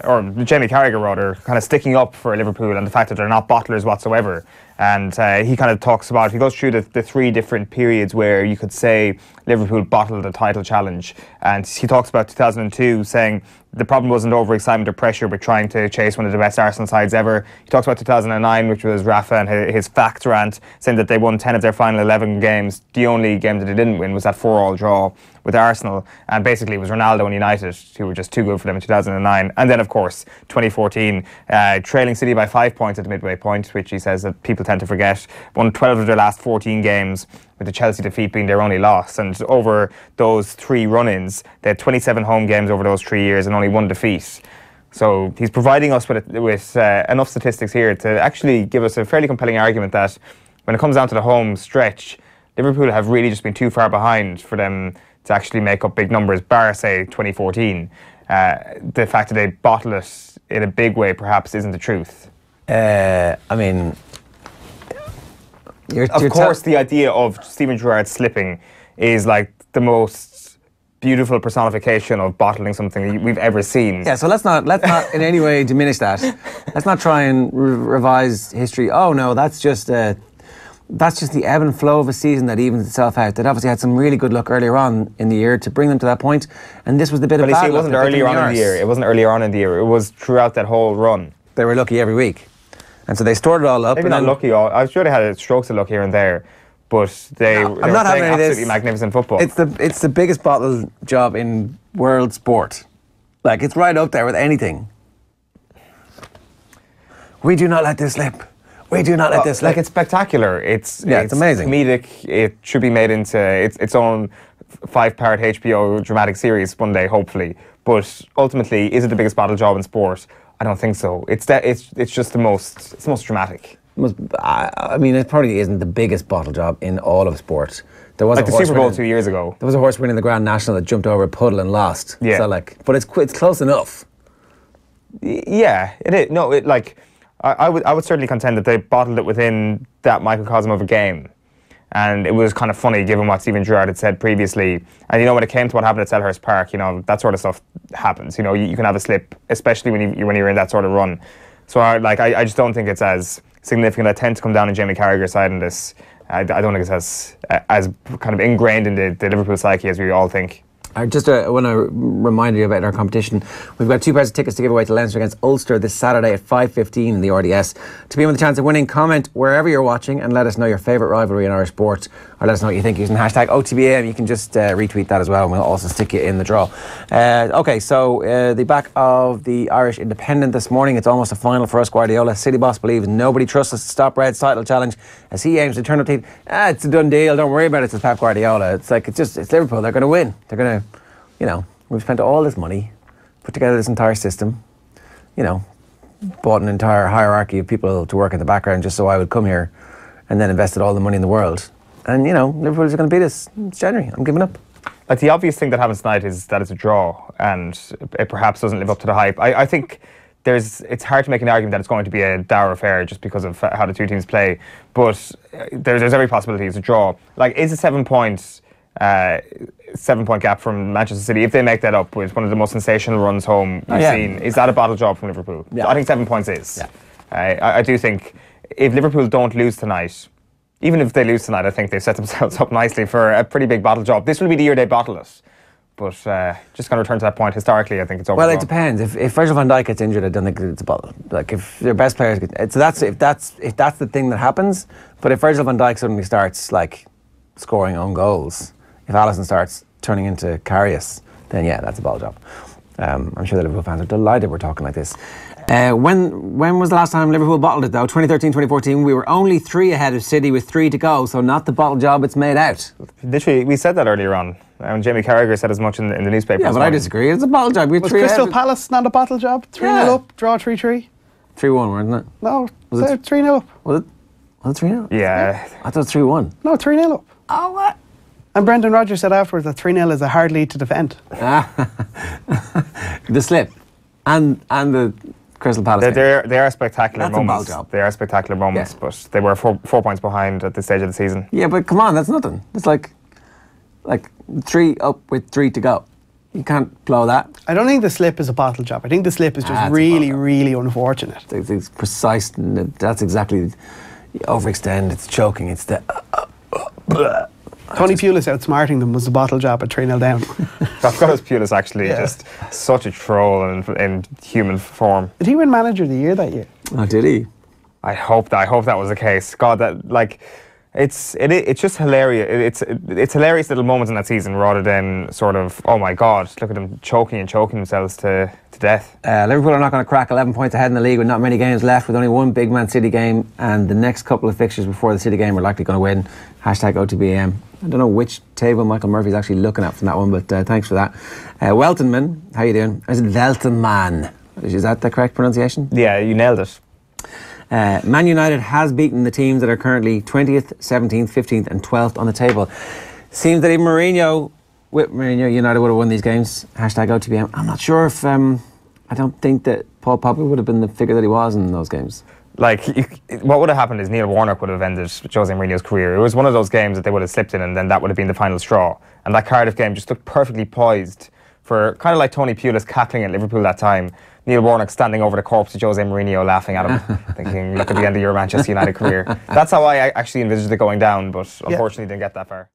or Jamie Carragher rather, kind of sticking up for Liverpool and the fact that they're not bottlers whatsoever. And he kind of talks about, he goes through the three different periods where you could say Liverpool bottled a title challenge. And he talks about 2002, saying the problem wasn't overexcitement or pressure, but trying to chase one of the best Arsenal sides ever. He talks about 2009, which was Rafa and his facts rant, saying that they won 10 of their final 11 games. The only game that they didn't win was that 4-4 draw with Arsenal, and basically it was Ronaldo and United who were just too good for them in 2009. And then of course 2014, trailing City by 5 points at the midway point, which he says that people tend to forget. Won 12 of their last 14 games, with the Chelsea defeat being their only loss. And over those three run-ins, they had 27 home games over those 3 years and only one defeat. So he's providing us with enough statistics here to actually give us a fairly compelling argument that when it comes down to the home stretch, Liverpool have really just been too far behind for them to actually make up big numbers, bar, say, 2014. The fact that they bottle it in a big way perhaps isn't the truth. I mean... Of course, the idea of Steven Gerrard slipping is like the most beautiful personification of bottling something we've ever seen. Yeah, so let's not in any way diminish that. Let's not try and revise history. Oh no, that's just the ebb and flow of a season that evens itself out. They'd obviously had some really good luck earlier on in the year to bring them to that point, and this was the bit of bad luck. It wasn't earlier on in the year. It wasn't earlier on in the year. It was throughout that whole run. They were lucky every week. And so they stored it all up. Maybe not lucky. I'm sure they had strokes of luck here and there, but they were playing absolutely magnificent football. It's the biggest bottle job in world sport. Like, it's right up there with anything. We do not let this slip. We do not let this slip. Like, it's spectacular. It's amazing. Comedic. It should be made into its own 5-part HBO dramatic series one day, hopefully. But ultimately, is it the biggest bottle job in sport? I don't think so. It's just the most dramatic. I mean, it probably isn't the biggest bottle job in all of sport. There was like the Super Bowl 2 years ago. There was a horse winning the Grand National that jumped over a puddle and lost. Yeah. So but it's close enough. Yeah, it is. No, I would certainly contend that they bottled it within that microcosm of a game. And it was kind of funny given what Steven Gerrard had said previously. And when it came to what happened at Selhurst Park, that sort of stuff happens. You can have a slip, especially when you're in that sort of run. So I just don't think it's as significant. I tend to come down on Jamie Carragher's side in this. I don't think it's as kind of ingrained in the Liverpool psyche as we all think. I just want to remind you about our competition. We've got 2 pairs of tickets to give away to Leinster against Ulster this Saturday at 5:15 in the RDS. To be in with a chance of winning, comment wherever you're watching and let us know your favourite rivalry in Irish sport, or let us know what you think using hashtag OTB AM. You can just retweet that as well, and we'll also stick you in the draw. Okay, so the back of the Irish Independent this morning. It's almost a final for us. Guardiola, City boss, believes nobody trusts us to stop Red's title challenge as he aims to turn up the... it's a done deal. Don't worry about it. It's Pep Guardiola. It's Liverpool. They're going to win. They're going to... we've spent all this money, put together this entire system, bought an entire hierarchy of people to work in the background just so I would come here, and then invested all the money in the world. And, Liverpool is going to beat us. It's January. I'm giving up. Like, the obvious thing that happens tonight is that it's a draw, and it perhaps doesn't live up to the hype. I think it's hard to make an argument that it's going to be a dour affair just because of how the two teams play, but there's every possibility it's a draw. Like, is a 7 point gap from Manchester City, if they make that up with one of the most sensational runs home we've seen, is that a bottle job from Liverpool? Yeah. I think 7 points is. Yeah. I do think if Liverpool don't lose tonight, even if they lose tonight, I think they've set themselves up nicely for a pretty big bottle job. This will be the year they bottle it. But just going to return to that point, historically, I think it's over. Well, it depends. If Virgil van Dijk gets injured, I don't think it's a bottle. Like, if their best players get... if that's the thing that happens. But if Virgil van Dijk suddenly starts, scoring own goals... If Alisson starts turning into Karius, then yeah, that's a ball job. I'm sure the Liverpool fans are delighted we're talking like this. When was the last time Liverpool bottled it though? 2013, 2014. We were only 3 ahead of City with 3 to go, so not the bottle job it's made out. Literally, we said that earlier on. Jamie Carragher said as much in the newspaper. Yeah, but I disagree. It's a bottle job. Was Crystal Palace not a bottle job? 3-0 up, draw 3-3. 3-1, wasn't it? No, was it 3-0 up? Was it 3-0? Yeah. I thought 3-1. No, 3-0 up. Oh, what? And Brendan Rodgers said afterwards that 3-0 is a hard lead to defend. The slip and the Crystal Palace. They are spectacular moments. That's a ball job. They are spectacular moments, but they were 4 points behind at this stage of the season. Yeah, but come on, that's nothing. It's like 3 up with 3 to go. You can't blow that. I don't think the slip is a bottle job. I think the slip is just really unfortunate. It's precise. That's exactly. You overextend. It's choking. It's the. Tony Pulis outsmarting them was a bottle job at 3-0 down. That's got us Pulis actually just such a troll in human form. Did he win Manager of the Year that year? Oh, did he? I hope that was the case. God, that like. It's just hilarious. It's hilarious little moments in that season rather than sort of, oh my God, look at them choking themselves to death. Liverpool are not going to crack 11 points ahead in the league with not many games left, with only one big Man City game, and the next couple of fixtures before the City game are likely going to win. Hashtag OTB AM. I don't know which table Michael Murphy's actually looking at from that one, but thanks for that. Weltonman, how you doing? Is it Weltonman? Is that the correct pronunciation? Yeah, you nailed it. Man United has beaten the teams that are currently 20th, 17th, 15th and 12th on the table. Seems that even with Mourinho, United would have won these games. Hashtag OTBM. I'm not sure if, I don't think that Paul Pogba would have been the figure that he was in those games. Like, what would have happened is Neil Warnock would have ended Jose Mourinho's career. It was one of those games that they would have slipped in and then that would have been the final straw. And that Cardiff game just looked perfectly poised for, kind of like Tony Pulis cackling at Liverpool that time. Neil Warnock standing over the corpse of Jose Mourinho laughing at him, thinking, look at the end of your Manchester United career. That's how I actually envisaged it going down, but unfortunately didn't get that far.